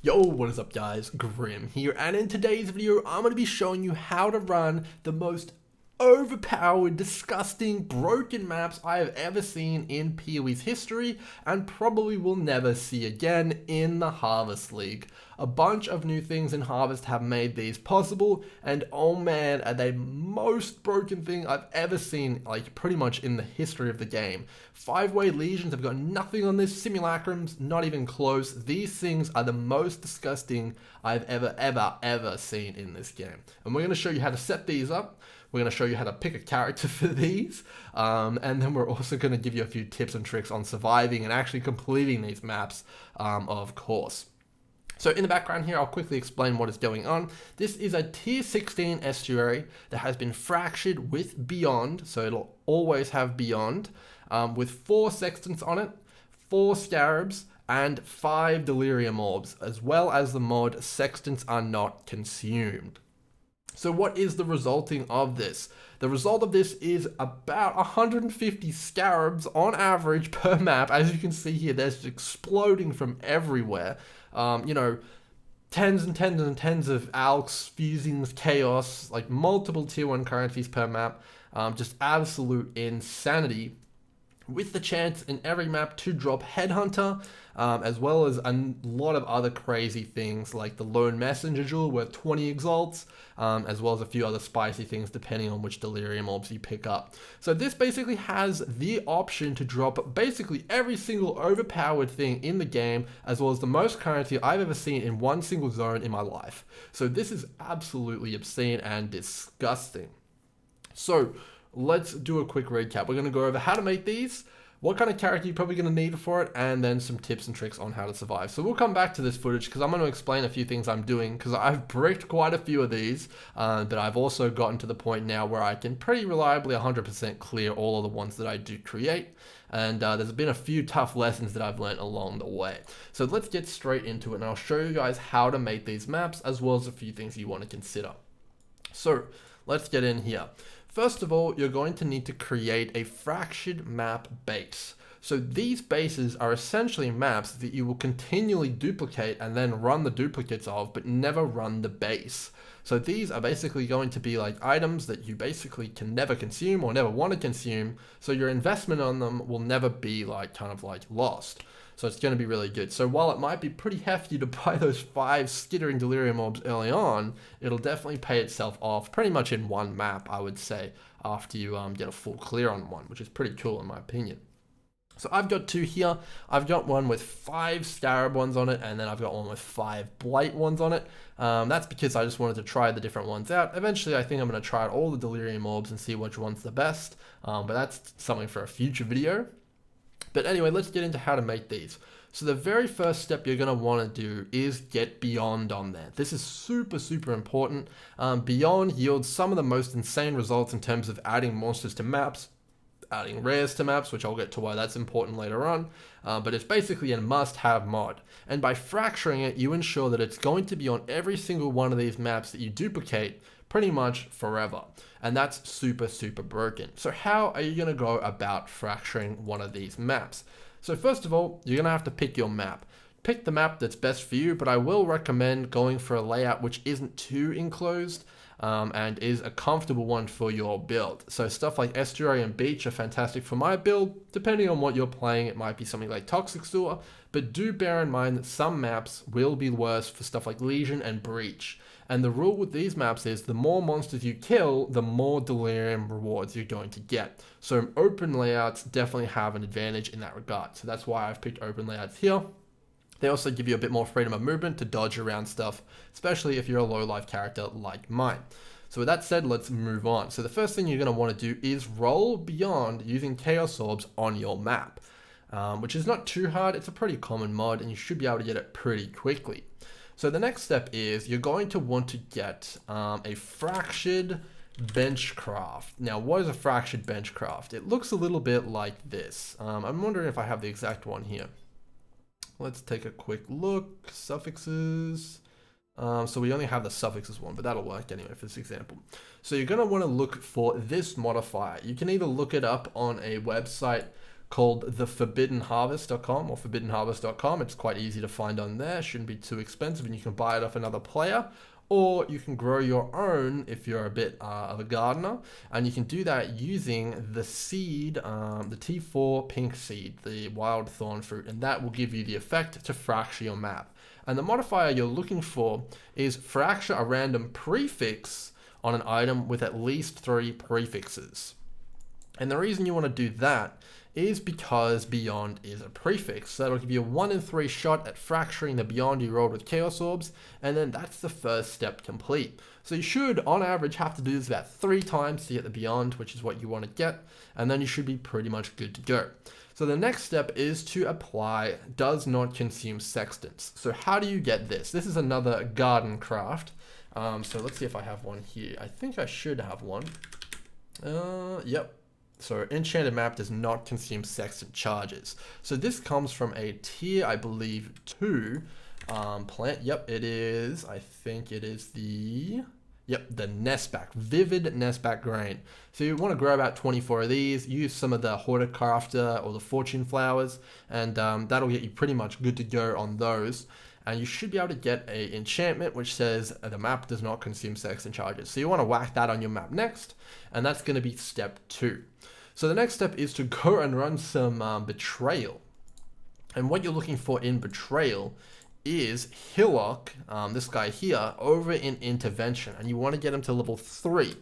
Yo, what is up guys, Grim here, and in today's video I'm going to be showing you how to run the most overpowered, disgusting, broken maps I have ever seen in PoE's history and probably will never see again in the Harvest League. A bunch of new things in Harvest have made these possible, and oh man, are they most broken thing I've ever seen, like pretty much in the history of the game. 5-way legions have got nothing on this, simulacrums not even close. These things are the most disgusting I've ever seen in this game, and we're going to show you how to set these up. We're going to show you how to pick a character for these, and then we're also going to give you a few tips and tricks on surviving and actually completing these maps, of course. So in the background here, I'll quickly explain what is going on. This is a tier 16 estuary that has been fractured with Beyond, so it'll always have Beyond, with 4 Sextants on it, 4 Scarabs, and 5 Delirium Orbs, as well as the mod Sextants Are Not Consumed. So what is the resulting of this? The result of this is about 150 scarabs on average per map. As you can see here, they're just exploding from everywhere. You know, tens and tens and tens of alks, fusings, chaos, like multiple tier 1 currencies per map. Just absolute insanity, with the chance in every map to drop Headhunter, as well as a lot of other crazy things like the Lone Messenger Jewel worth 20 exalts, as well as a few other spicy things depending on which Delirium Orbs you pick up. So this basically has the option to drop basically every single overpowered thing in the game, as well as the most currency I've ever seen in one single zone in my life. So this is absolutely obscene and disgusting. So let's do a quick recap. We're going to go over how to make these, what kind of character you're probably going to need for it, and then some tips and tricks on how to survive. So we'll come back to this footage because I'm going to explain a few things I'm doing, because I've bricked quite a few of these, but I've also gotten to the point now where I can pretty reliably 100% clear all of the ones that I do create. And there's been a few tough lessons that I've learned along the way. So let's get straight into it, and I'll show you guys how to make these maps, as well as a few things you want to consider. So let's get in here. First of all, you're going to need to create a fractured map base. So these bases are essentially maps that you will continually duplicate and then run the duplicates of, but never run the base. So these are basically going to be like items that you basically can never consume or never want to consume. So your investment on them will never be like kind of like lost. So it's going to be really good. So while it might be pretty hefty to buy those 5 skittering Delirium Orbs early on, it'll definitely pay itself off pretty much in one map, I would say, after you get a full clear on one, which is pretty cool in my opinion. So I've got 2 here. I've got one with 5 Scarab ones on it, and then I've got one with 5 Blight ones on it. That's because I just wanted to try the different ones out. Eventually, I think I'm going to try out all the Delirium Orbs and see which one's the best, but that's something for a future video. But anyway, let's get into how to make these. So the very first step you're going to want to do is get Beyond on there. This is super important. Beyond yields some of the most insane results in terms of adding monsters to maps, adding rares to maps, which I'll get to why that's important later on, but it's basically a must-have mod. And by fracturing it, you ensure that it's going to be on every single one of these maps that you duplicate pretty much forever. And that's super broken. So how are you going to go about fracturing one of these maps? So first of all, you're going to have to pick your map. Pick the map that's best for you, but I will recommend going for a layout which isn't too enclosed, and is a comfortable one for your build. So stuff like Estuary and Beach are fantastic for my build. Depending on what you're playing, it might be something like Toxic Sewer, but do bear in mind that some maps will be worse for stuff like Legion and Breach. And the rule with these maps is the more monsters you kill, the more Delirium rewards you're going to get. So open layouts definitely have an advantage in that regard. So that's why I've picked open layouts here. They also give you a bit more freedom of movement to dodge around stuff, especially if you're a low life character like mine. So with that said, let's move on. So the first thing you're going to want to do is roll Beyond using Chaos Orbs on your map, which is not too hard. It's a pretty common mod and you should be able to get it pretty quickly. So the next step is you're going to want to get a fractured benchcraft. Now, what is a fractured benchcraft? It looks a little bit like this. I'm wondering if I have the exact one here. Let's take a quick look. Suffixes. So we only have the suffixes one, but that'll work anyway for this example. So you're going to want to look for this modifier. You can either look it up on a website called the forbiddenharvest.com or forbiddenharvest.com. It's quite easy to find on there. Shouldn't be too expensive, and you can buy it off another player. Or you can grow your own if you're a bit of a gardener, and you can do that using the seed, the T4 pink seed, the wild thorn fruit, and that will give you the effect to fracture your map. And the modifier you're looking for is fracture a random prefix on an item with at least 3 prefixes. And the reason you want to do that is because Beyond is a prefix. So that'll give you a 1 in 3 shot at fracturing the Beyond you rolled with Chaos Orbs, and then that's the first step complete. So you should, on average, have to do this about 3 times to get the Beyond, which is what you want to get, and then you should be pretty much good to go. So the next step is to apply Does Not Consume Sextants. So how do you get this? This is another garden craft. So let's see if I have one here. I think I should have one. Yep. So enchanted map does not consume sextant charges. So this comes from a tier, I believe, 2 plant. Yep, it is. I think it is the Nestback, Vivid Nestback Grain. So you want to grow about 24 of these, use some of the Horticrafter or the Fortune Flowers, and that'll get you pretty much good to go on those. And you should be able to get a enchantment which says the map does not consume sextant charges. So you want to whack that on your map next, and that's going to be step 2. So the next step is to go and run some Betrayal. And what you're looking for in Betrayal is Hillock, this guy here, over in Intervention, and you want to get him to level 3.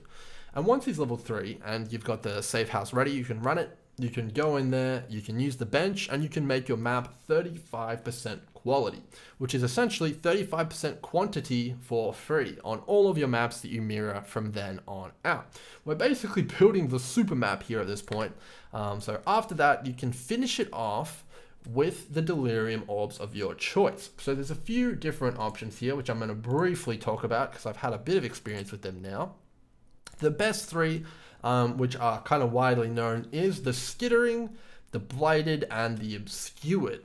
And once he's level 3 and you've got the safe house ready, you can run it, you can go in there, you can use the bench, and you can make your map 35% quality, which is essentially 35% quantity for free on all of your maps that you mirror from then on out. We're basically building the super map here at this point. So after that, you can finish it off with the Delirium Orbs of your choice. So there's a few different options here, which I'm going to briefly talk about because I've had a bit of experience with them now. The best 3, which are kind of widely known, is the Skittering, the Blighted, and the Obscured.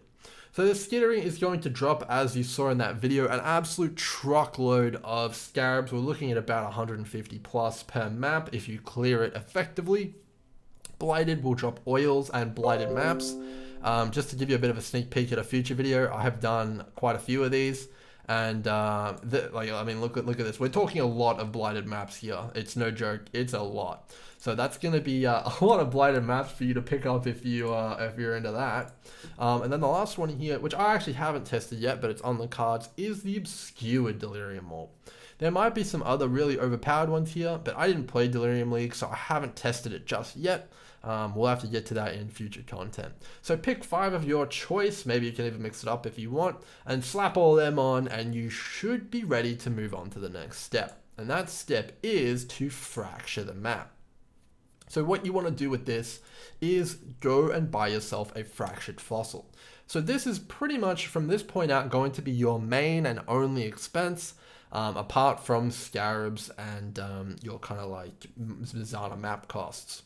So the Skittering is going to drop, as you saw in that video, an absolute truckload of scarabs. We're looking at about 150 plus per map if you clear it effectively. Blighted will drop oils and blighted maps. Just to give you a bit of a sneak peek at a future video, I have done quite a few of these, and look at this. We're talking a lot of blighted maps here. It's no joke. It's a lot. So that's going to be a lot of blighted maps for you to pick up if you're into that. And then the last one here, which I actually haven't tested yet, but it's on the cards, is the Obscured Delirium Orb. There might be some other really overpowered ones here, but I didn't play Delirium League, so I haven't tested it just yet. We'll have to get to that in future content. So pick 5 of your choice, maybe you can even mix it up if you want, and slap all of them on, and you should be ready to move on to the next step. And that step is to fracture the map. So what you want to do with this is go and buy yourself a fractured fossil. So this is pretty much from this point out going to be your main and only expense, apart from scarabs and your kind of like Zana map costs.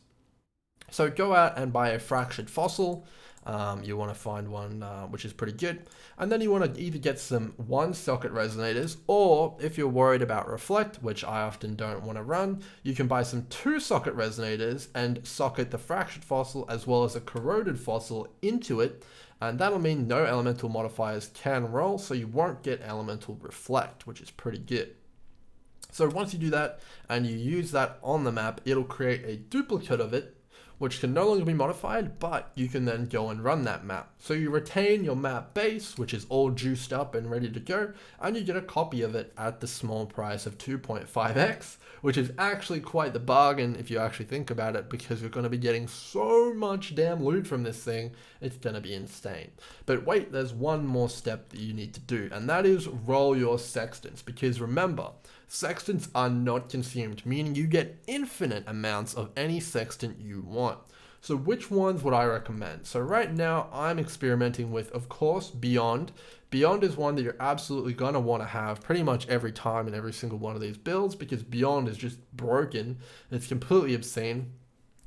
So go out and buy a fractured fossil. You want to find one which is pretty good. And then you want to either get some 1-socket resonators, or if you're worried about reflect, which I often don't want to run, you can buy some 2-socket resonators and socket the fractured fossil as well as a corroded fossil into it. And that'll mean no elemental modifiers can roll, so you won't get elemental reflect, which is pretty good. So once you do that and you use that on the map, it'll create a duplicate of it, which can no longer be modified, but you can then go and run that map. So you retain your map base, which is all juiced up and ready to go, and you get a copy of it at the small price of 2.5x, which is actually quite the bargain if you actually think about it, because you're going to be getting so much damn loot from this thing, it's going to be insane. But wait, there's one more step that you need to do, and that is roll your sextants, because remember, sextants are not consumed, meaning you get infinite amounts of any sextant you want. So which ones would I recommend? So right now I'm experimenting with, of course, Beyond. Beyond is one that you're absolutely going to want to have pretty much every time in every single one of these builds, because Beyond is just broken. It's completely obscene.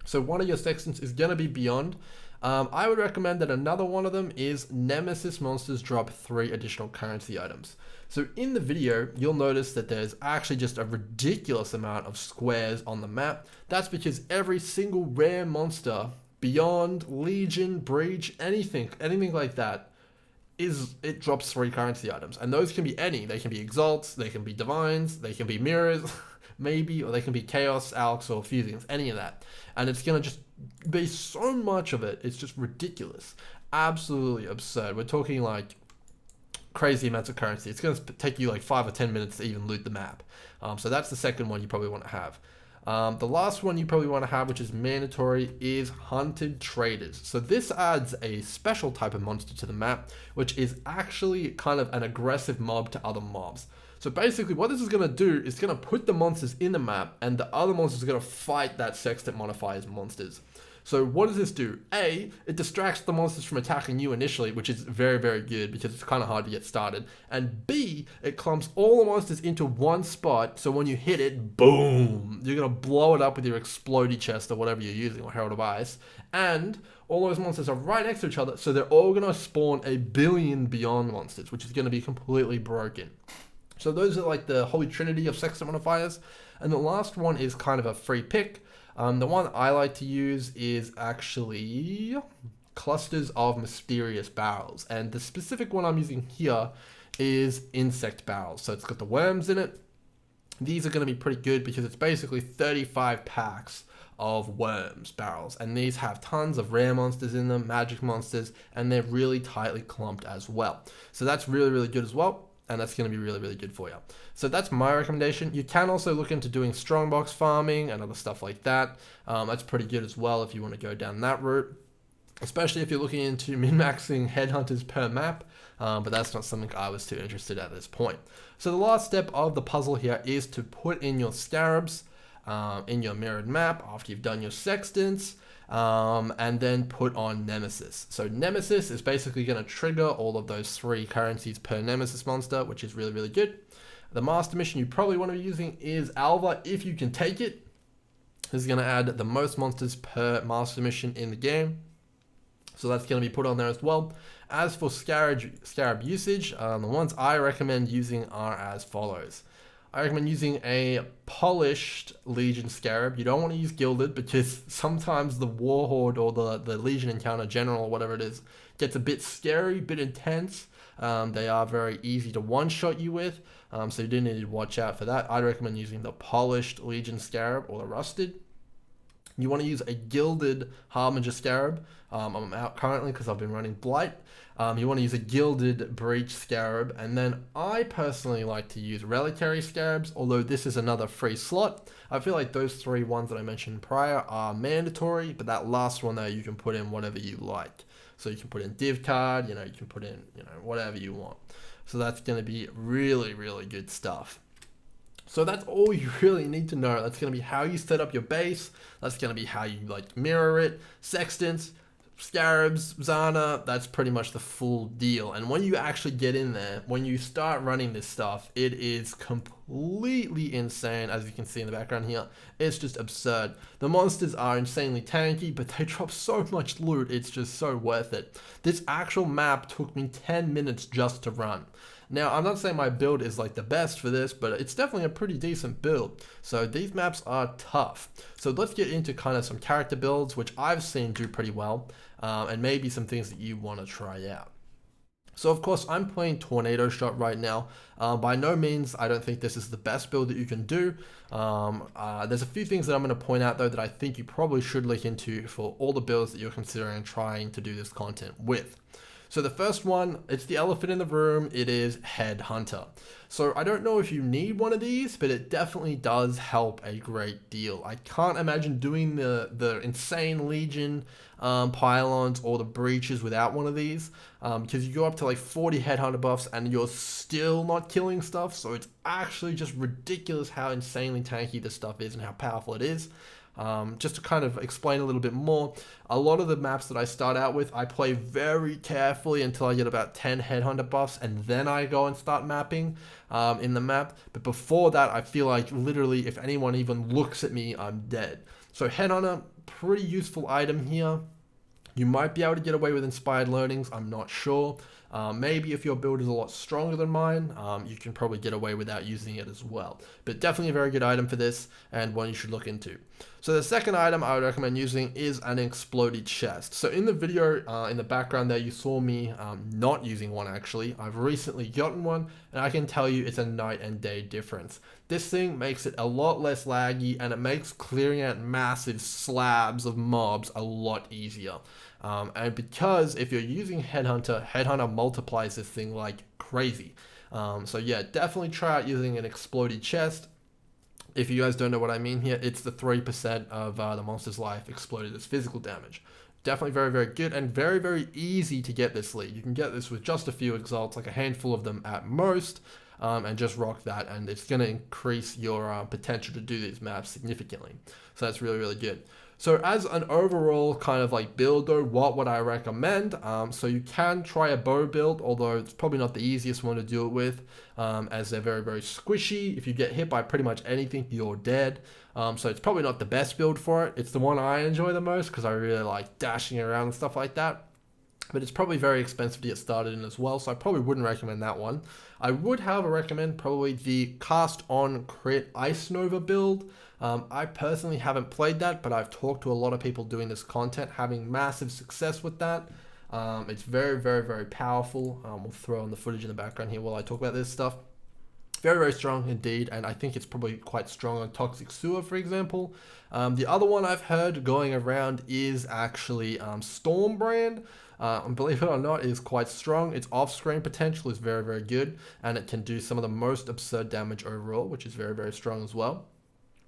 So one of your sextants is going to be Beyond. I would recommend that another one of them is Nemesis monsters drop 3 additional currency items. So in the video, you'll notice that there's actually just a ridiculous amount of squares on the map. That's because every single rare monster Beyond, Legion, Breach, anything like that, it drops 3 currency items. And those can be any. They can be Exalts, they can be Divines, they can be Mirrors, maybe, or they can be Chaos, Alex, or Fusions, any of that. And it's going to just be so much of it, it's just ridiculous. Absolutely absurd. We're talking like crazy amounts of currency. It's going to take you like 5 or 10 minutes to even loot the map. So that's the second one you probably want to have. The last one you probably want to have, which is mandatory, is Hunted Traders. So this adds a special type of monster to the map, which is actually kind of an aggressive mob to other mobs. So basically what this is going to do is going to put the monsters in the map, and the other monsters are going to fight that Sextant modifier's monsters. So what does this do? A, it distracts the monsters from attacking you initially, which is very, very good because it's kind of hard to get started. And B, it clumps all the monsters into one spot, so when you hit it, boom, you're going to blow it up with your explodey chest or whatever you're using, or Herald of Ice. And all those monsters are right next to each other, so they're all going to spawn a billion Beyond monsters, which is going to be completely broken. So those are like the holy trinity of Sextant modifiers. And the last one is kind of a free pick. The one I like to use is actually Clusters of Mysterious Barrels. And the specific one I'm using here is Insect Barrels. So it's got the worms in it. These are going to be pretty good because it's basically 35 packs of worms barrels. And these have tons of rare monsters in them, magic monsters, and they're really tightly clumped as well. So that's really, really good as well. And that's going to be really, really good for you. So that's my recommendation. You can also look into doing strongbox farming and other stuff like that. That's pretty good as well if you want to go down that route, especially if you're looking into min-maxing headhunters per map. But that's not something I was too interested at this point. So the last step of the puzzle here is to put in your scarabs in your mirrored map after you've done your sextants. And then put on Nemesis. So Nemesis is basically going to trigger all of those 3 currencies per Nemesis monster, which is really, really good. The master mission you probably want to be using is Alva, if you can take it. This is going to add the most monsters per master mission in the game. So that's going to be put on there as well. As for scarab usage, the ones I recommend using are as follows. I recommend using a polished Legion Scarab. You don't want to use Gilded because sometimes the Warhorde or the Legion Encounter General or whatever it is gets a bit scary, a bit intense. They are very easy to one-shot you with, so you do need to watch out for that. I'd recommend using the polished Legion Scarab or the rusted. You want to use a gilded Harbinger Scarab. I'm out currently because I've been running Blight. You want to use a gilded Breach Scarab, and then I personally like to use Reliquary Scarabs, although this is another free slot. I feel like those 3 ones that I mentioned prior are mandatory, but that last one there you can put in whatever you like. So you can put in div card, you can put in, whatever you want. So that's going to be really, really good stuff. So that's all you really need to know. That's going to be how you set up your base. That's going to be how you mirror it, sextants, scarabs, Zana. That's pretty much the full deal. And when you actually get in there, when you start running this stuff, it is completely insane. As you can see in the background here, it's just absurd. The monsters are insanely tanky, but they drop so much loot. It's just so worth it. This actual map took me 10 minutes just to run. Now, I'm not saying my build is like the best for this, but it's definitely a pretty decent build. So these maps are tough. So let's get into kind of some character builds, which I've seen do pretty well, and maybe some things that you want to try out. So of course, I'm playing Tornado Shot right now. By no means, I don't think this is the best build that you can do. There's a few things that I'm going to point out though that I think you probably should look into for all the builds that you're considering trying to do this content with. So the first one, it's the elephant in the room, it is Headhunter. So I don't know if you need one of these, but it definitely does help a great deal. I can't imagine doing the insane Legion pylons or the breaches without one of these, because you go up to like 40 Headhunter buffs and you're still not killing stuff, so it's actually just ridiculous how insanely tanky this stuff is and how powerful it is. Just to kind of explain a little bit more, a lot of the maps that I start out with, I play very carefully until I get about 10 Headhunter buffs, and then I go and start mapping in the map. But before that, I feel like literally if anyone even looks at me, I'm dead. So Headhunter, pretty useful item here. You might be able to get away with Inspired Learnings, I'm not sure. Maybe if your build is a lot stronger than mine, you can probably get away without using it as well. But definitely a very good item for this, and one you should look into. So the second item I would recommend using is an exploded chest. So in the video in the background there, you saw me not using one actually. I've recently gotten one, and I can tell you it's a night and day difference. This thing makes it a lot less laggy, and it makes clearing out massive slabs of mobs a lot easier. And because if you're using Headhunter multiplies this thing like crazy. So yeah, definitely try out using an exploded chest. If you guys don't know what I mean here, it's the 3% of the monster's life exploded as physical damage. Definitely very, very good, and very, very easy to get this lead. You can get this with just a few exalts, like a handful of them at most, and just rock that, and it's going to increase your potential to do these maps significantly. So that's really, really good. So as an overall kind of like build though, what would I recommend? So you can try a bow build, although it's probably not the easiest one to do it with, as they're very, very squishy. If you get hit by pretty much anything, you're dead. So it's probably not the best build for it. It's the one I enjoy the most because I really like dashing around and stuff like that. But it's probably very expensive to get started in as well, so I probably wouldn't recommend that one. I would, however, recommend probably the Cast on Crit Ice Nova build. I personally haven't played that, but I've talked to a lot of people doing this content, having massive success with that. It's very, very, very powerful. We'll throw on the footage in the background here while I talk about this stuff. Very, very strong indeed, and I think it's probably quite strong on Toxic Sewer, for example. The other one I've heard going around is actually Stormbrand. Believe it or not, is quite strong. Its off-screen potential is very, very good, and it can do some of the most absurd damage overall, which is very, very strong as well.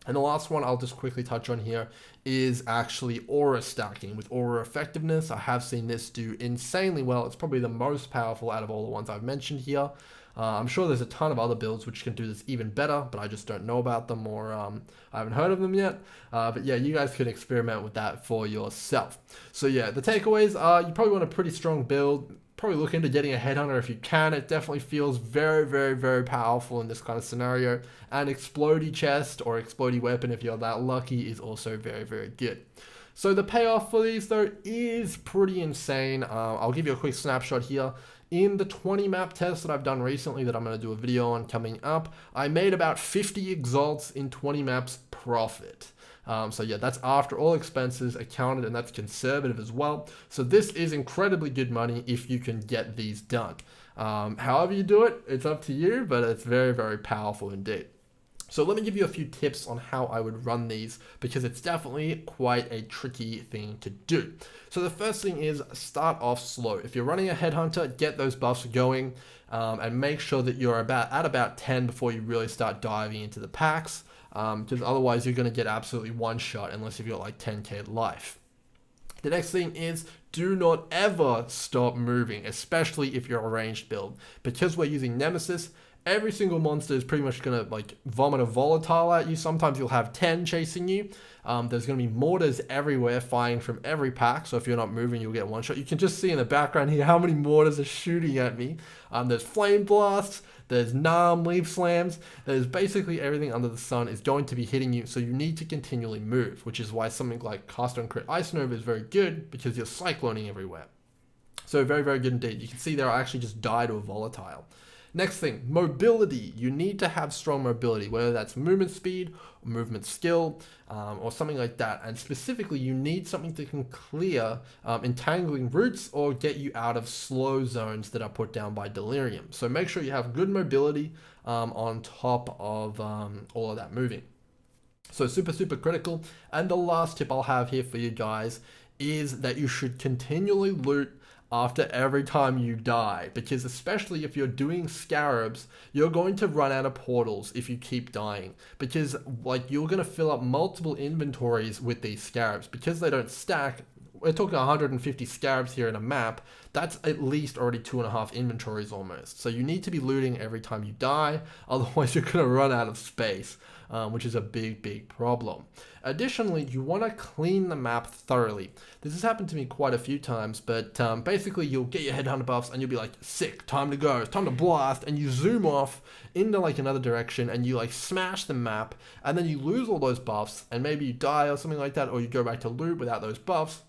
And the last one I'll just quickly touch on here is actually aura stacking. With aura effectiveness, I have seen this do insanely well. It's probably the most powerful out of all the ones I've mentioned here. I'm sure there's a ton of other builds which can do this even better, but I just don't know about them, or I haven't heard of them yet. But yeah, you guys can experiment with that for yourself. So yeah, the takeaways are you probably want a pretty strong build. Probably look into getting a Headhunter if you can. It definitely feels very, very, very powerful in this kind of scenario. And Explodey Chest or Explodey Weapon, if you're that lucky, is also very, very good. So the payoff for these though is pretty insane. I'll give you a quick snapshot here. In the 20 map test that I've done recently that I'm going to do a video on coming up, I made about 50 exalts in 20 maps profit. So yeah, that's after all expenses accounted, and that's conservative as well. So this is incredibly good money if you can get these done. However you do it, it's up to you, but it's very, very powerful indeed. So let me give you a few tips on how I would run these, because it's definitely quite a tricky thing to do. So the first thing is start off slow. If you're running a Headhunter, get those buffs going, and make sure that you're at about 10 before you really start diving into the packs, because otherwise you're going to get absolutely one shot unless you've got like 10k life. The next thing is do not ever stop moving, especially if you're a ranged build. Because we're using Nemesis, every single monster is pretty much going to like vomit a volatile at you. Sometimes you'll have 10 chasing you. There's going to be mortars everywhere firing from every pack. So if you're not moving, you'll get one shot. You can just see in the background here how many mortars are shooting at me. There's flame blasts. There's leaf slams. There's basically everything under the sun is going to be hitting you. So you need to continually move, which is why something like Cast on Crit Ice Nova is very good, because you're cycloning everywhere. So very, very good indeed. You can see there I actually just died to a volatile. Next thing, mobility. You need to have strong mobility, whether that's movement speed, or movement skill, or something like that. And specifically, you need something that can clear entangling roots or get you out of slow zones that are put down by Delirium. So make sure you have good mobility on top of all of that moving. So super, super critical. And the last tip I'll have here for you guys is that you should continually loot after every time you die, because especially if you're doing scarabs, you're going to run out of portals if you keep dying, because like you're going to fill up multiple inventories with these scarabs. Because they don't stack, we're talking 150 scarabs here in a map, that's at least already 2.5 inventories almost. So you need to be looting every time you die, otherwise you're going to run out of space, which is a big, big problem. Additionally, you want to clean the map thoroughly. This has happened to me quite a few times, but basically you'll get your Headhunter buffs and you'll be like, sick, time to go, it's time to blast, and you zoom off into like another direction and you like smash the map, and then you lose all those buffs, and maybe you die or something like that, or you go back to loot without those buffs.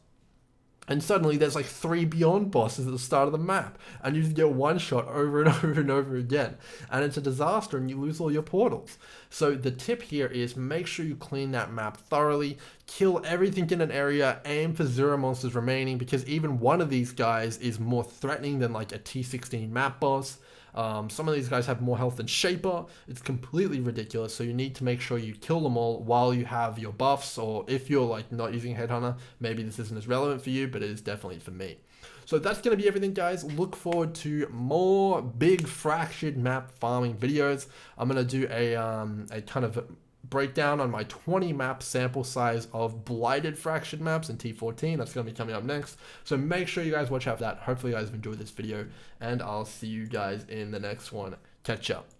and suddenly there's like 3 Beyond bosses at the start of the map, and you just get one shot over and over and over again, and it's a disaster, and you lose all your portals. So the tip here is make sure you clean that map thoroughly, kill everything in an area, aim for 0 monsters remaining, because even one of these guys is more threatening than like a T16 map boss. Some of these guys have more health than Shaper. It's completely ridiculous, so you need to make sure you kill them all while you have your buffs, or if you're like not using Headhunter, maybe this isn't as relevant for you, but it is definitely for me. So that's going to be everything, guys. Look forward to more big fractured map farming videos. I'm going to do a kind of breakdown on my 20 map sample size of blighted fractured maps in T14. That's going to be coming up next. So make sure you guys watch out for that. Hopefully you guys have enjoyed this video, and I'll see you guys in the next one. Catch up.